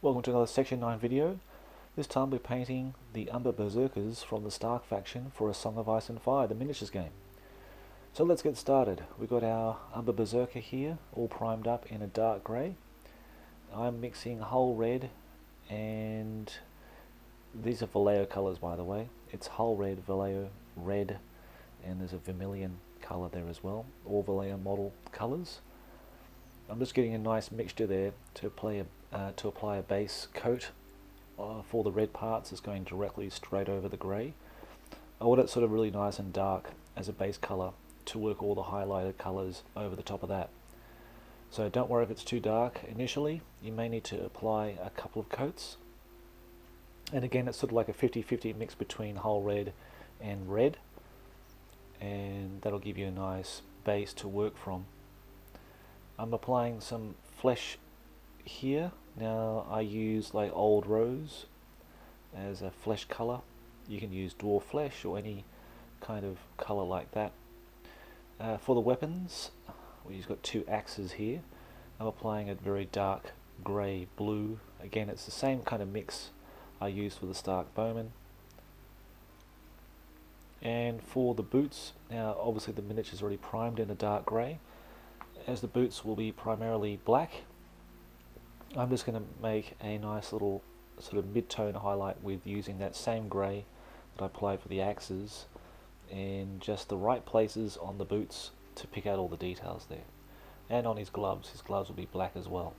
Welcome to another Section 9 video. This time we're painting the Umber Berserkers from the Stark faction for A Song of Ice and Fire, the miniatures game. So let's get started. We've got our Umber Berserker here, all primed up in a dark grey. I'm mixing Hull Red, and these are Vallejo colours by the way. It's Hull Red, Vallejo Red, and there's a vermilion colour there as well. All Vallejo model colours. I'm just getting a nice mixture there to apply a base coat for the red parts. It's going directly straight over the grey. I want it sort of really nice and dark as a base colour to work all the highlighted colours over the top of that. So don't worry if it's too dark initially. You may need to apply a couple of coats. And again, it's sort of like a 50-50 mix between Hull Red and red, and that'll give you a nice base to work from. I'm applying some flesh here. Now I use like old rose as a flesh colour. You can use dwarf flesh or any kind of colour like that. For the weapons, we've got two axes here. I'm applying a very dark grey blue. Again, it's the same kind of mix I used for the Stark Bowman. And for the boots, now obviously the miniature's already primed in a dark grey. As the boots will be primarily black, I'm just going to make a nice little sort of mid-tone highlight with using that same grey that I applied for the axes in just the right places on the boots to pick out all the details there. And on his gloves will be black as well.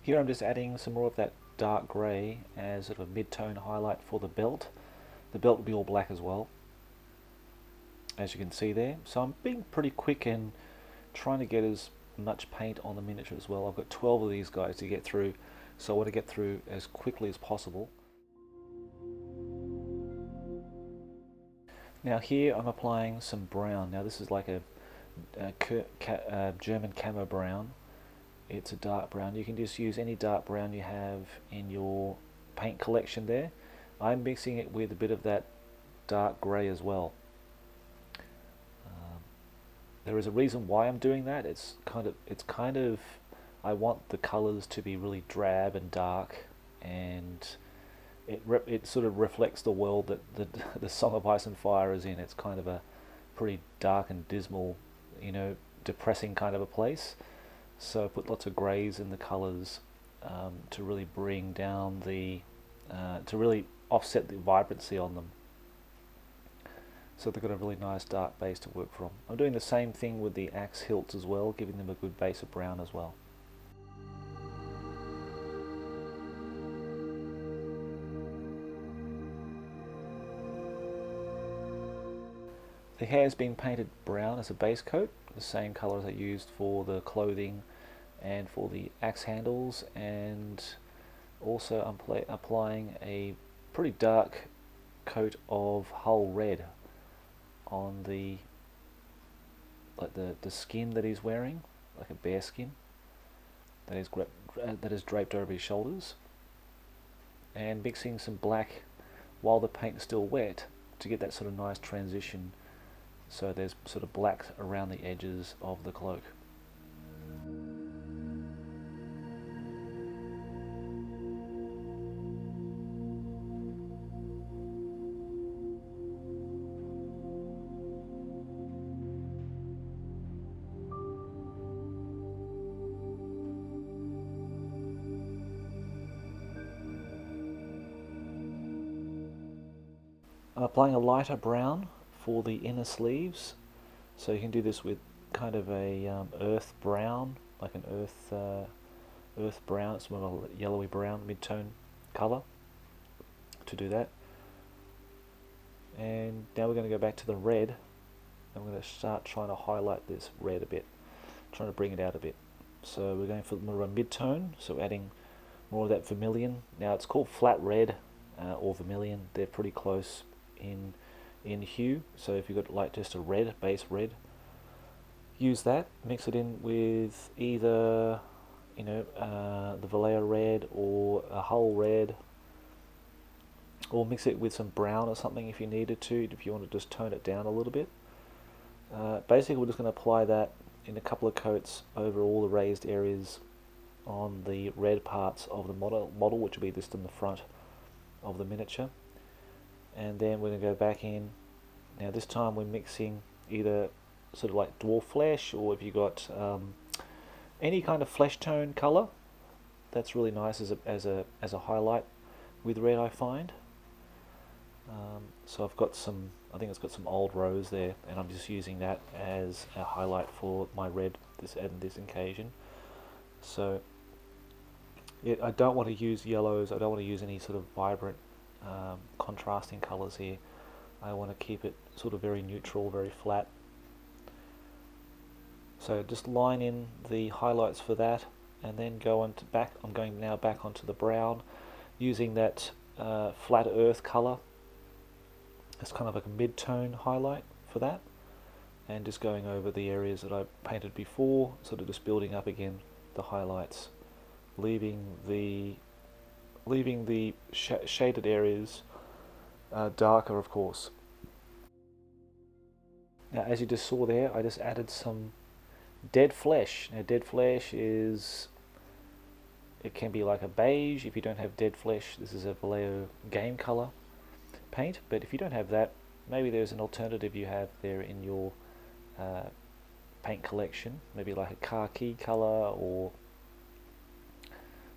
Here I'm just adding some more of that dark grey as sort of a mid-tone highlight for the belt. The belt will be all black as well, as you can see there. So I'm being pretty quick and trying to get as much paint on the miniature as well. I've got 12 of these guys to get through, so I want to get through as quickly as possible. Now here I'm applying some brown. Now this is like a German camo brown. It's a dark brown. You can just use any dark brown you have in your paint collection there. I'm mixing it with a bit of that dark grey as well. There is a reason why I'm doing that. It's kind of I want the colours to be really drab and dark, and it sort of reflects the world that the Song of Ice and Fire is in. It's kind of a pretty dark and dismal, depressing kind of a place. So I put lots of greys in the colours to really bring down to really offset the vibrancy on them. So they've got a really nice dark base to work from. I'm doing the same thing with the axe hilts as well, giving them a good base of brown as well. The hair's been painted brown as a base coat, the same colour as I used for the clothing and for the axe handles, and also I'm applying a pretty dark coat of Hull Red on the skin that he's wearing, like a bear skin that is draped over his shoulders, and mixing some black while the paint is still wet to get that sort of nice transition. So there's sort of black around the edges of the cloak. I'm applying a lighter brown for the inner sleeves, so you can do this with kind of a earth brown, like an earth brown. It's more of a yellowy brown mid-tone colour to do that. And now we're going to go back to the red. I'm going to start trying to highlight this red a bit, trying to bring it out a bit. So we're going for more of a mid-tone, so adding more of that vermilion. Now it's called flat red or vermilion. They're pretty close in hue, so if you've got like just a red, base red, use that, mix it in with either the Vallejo red or a Hull red or mix it with some brown or something if you needed to, if you want to just tone it down a little bit. Basically, we're just going to apply that in a couple of coats over all the raised areas on the red parts of the model, which will be just in the front of the miniature. And then we're going to go back in. Now this time we're mixing either sort of like dwarf flesh, or if you got any kind of flesh tone color, that's really nice as a highlight with red, I find. So I've got some, I think it's got some old rose there, and I'm just using that as a highlight for my red this occasion. So I don't want to use yellows, I don't want to use any sort of vibrant contrasting colors here. I want to keep it sort of very neutral, very flat. So just line in the highlights for that, and then go on to back. I'm going now back onto the brown, using that flat earth color. It's kind of like a mid-tone highlight for that, and just going over the areas that I painted before, sort of just building up again the highlights, leaving the shaded areas darker, of course. Now, as you just saw there, I just added some dead flesh. Now, dead flesh is, it can be like a beige. If you don't have dead flesh, this is a Vallejo game color paint. But if you don't have that, maybe there's an alternative you have there in your paint collection. Maybe like a khaki color or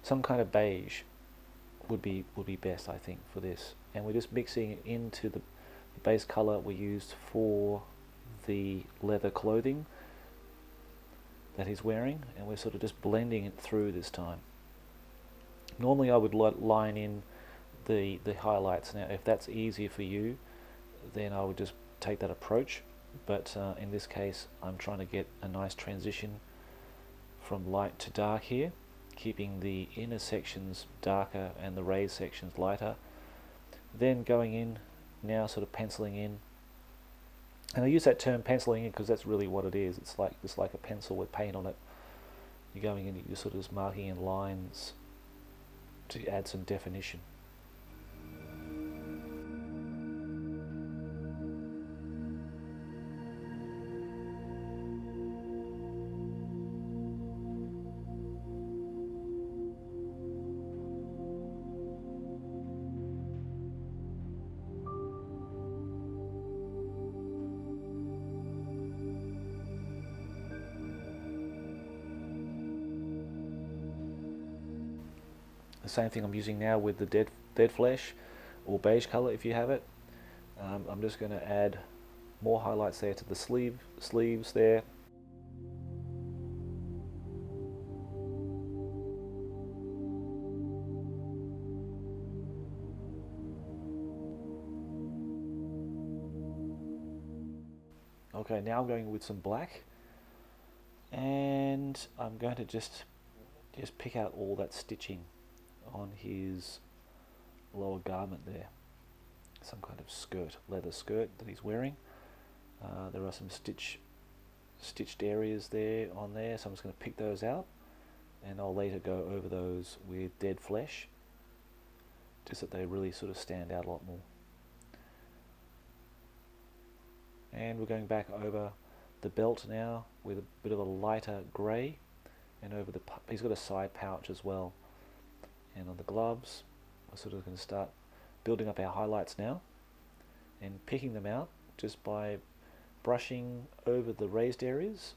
some kind of beige would be best, I think, for this. And we're just mixing it into the base color we used for the leather clothing that he's wearing, and we're sort of just blending it through this time. Normally I would line in the highlights. Now if that's easier for you, then I would just take that approach, but in this case I'm trying to get a nice transition from light to dark here, keeping the inner sections darker and the raised sections lighter, then going in now sort of penciling in. And I use that term penciling in because that's really what it is. It's like a pencil with paint on it. You're going in, you're sort of just marking in lines to add some definition. The same thing I'm using now with the dead flesh or beige color if you have it. I'm just going to add more highlights there to the sleeves there. Okay, now I'm going with some black, and I'm going to just pick out all that stitching on his lower garment there. Some kind of skirt, leather skirt that he's wearing. There are some stitched areas there on there, so I'm just going to pick those out, and I'll later go over those with dead flesh, just that they really sort of stand out a lot more. And we're going back over the belt now with a bit of a lighter grey, and over the he's got a side pouch as well. And on the gloves, we're sort of going to start building up our highlights now and picking them out just by brushing over the raised areas.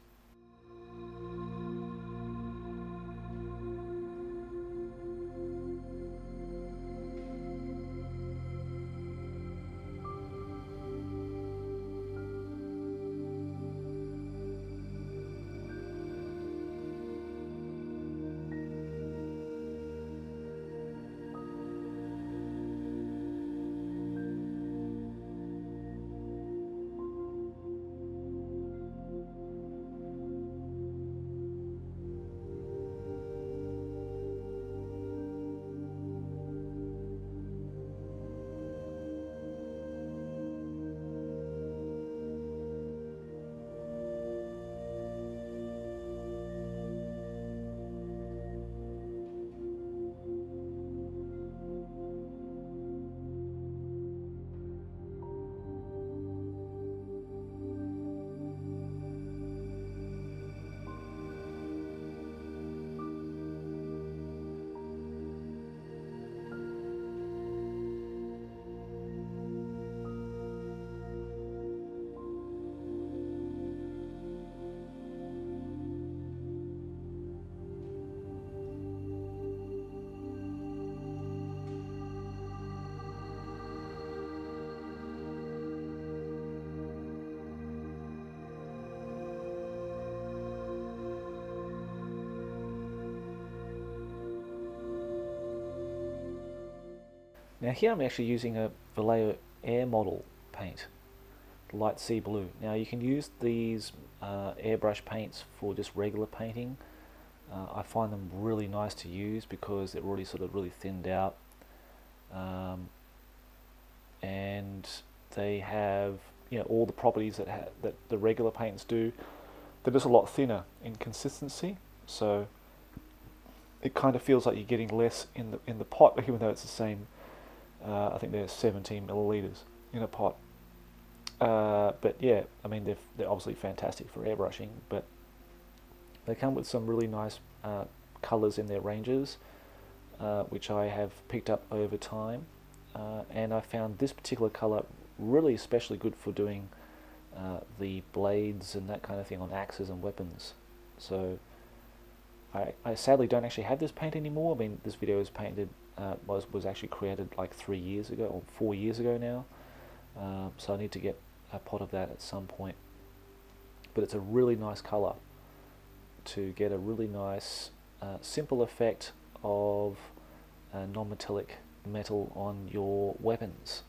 Now here I'm actually using a Vallejo Air Model paint, light sea blue. Now you can use these airbrush paints for just regular painting. I find them really nice to use because they're already sort of really thinned out, and they have, you know, all the properties that the regular paints do. They're just a lot thinner in consistency, so it kind of feels like you're getting less in the pot, even though it's the same. I think they're 17 milliliters in a pot. But yeah, I mean they're obviously fantastic for airbrushing, but they come with some really nice colors in their ranges, which I have picked up over time, and I found this particular color really especially good for doing the blades and that kind of thing on axes and weapons. So I sadly don't actually have this paint anymore. I mean, this video was painted, was actually created like 3 years ago or 4 years ago now. So I need to get a pot of that at some point. But it's a really nice color to get a really nice simple effect of non-metallic metal on your weapons.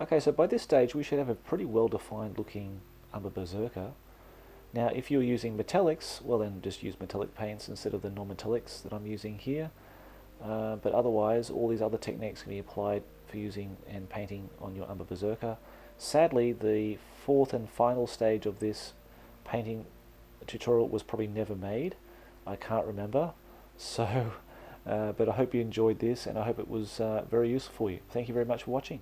Okay, so by this stage we should have a pretty well defined looking Umber Berserker. Now if you're using metallics, well then just use metallic paints instead of the non-metallics that I'm using here. But otherwise all these other techniques can be applied for using and painting on your Umber Berserker. Sadly, the fourth and final stage of this painting tutorial was probably never made. I can't remember. So, but I hope you enjoyed this and I hope it was very useful for you. Thank you very much for watching.